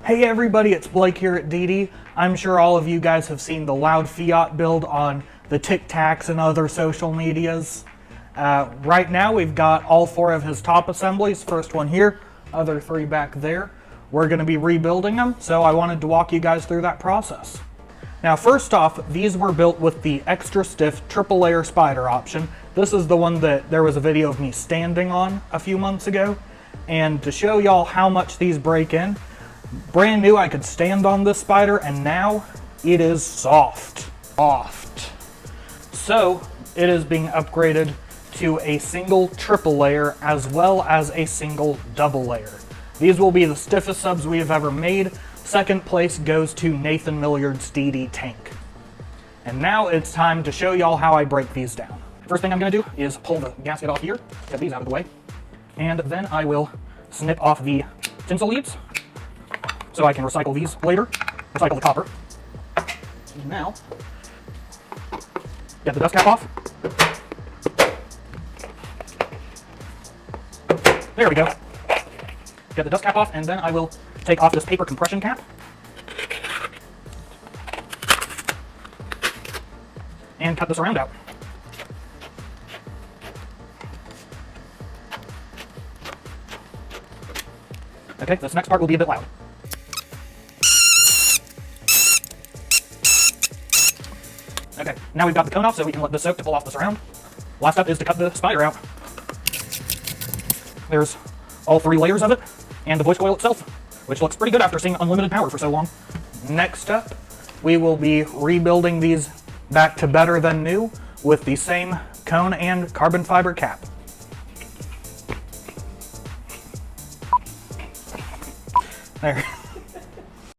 Hey everybody, it's Blake here at DD. I'm sure all of you guys have seen the Loud Fiat build on the Tic Tacs and other social medias. Right now we've got all 4 of his top assemblies. First one here, other 3 back there. We're going to be rebuilding them, so I wanted to walk you guys through that process. Now first off, these were built with the extra stiff triple layer spider option. This is the one that there was a video of me standing on a few months ago. And to show y'all how much these break in, brand new I could stand on this spider and now it is soft. So it is being upgraded to a single triple layer as well as a single double layer. These will be the stiffest subs we have ever made. Second place goes to Nathan Millyard's DD tank. And now it's time to show y'all how I break these down. First thing I'm going to do is pull the gasket off here, get these out of the way, and then I will snip off the tinsel leads so I can recycle these later, recycle the copper. Now, get the dust cap off. There we go. Get the dust cap off, and then I will take off this paper compression cap. And cut this around out. Okay, this next part will be a bit loud. Okay, now we've got the cone off, so we can let this soak to pull off the surround. Last step is to cut the spider out. There's all 3 layers of it, and the voice coil itself, which looks pretty good after seeing unlimited power for so long. Next up, we will be rebuilding these back to better than new with the same cone and carbon fiber cap. There.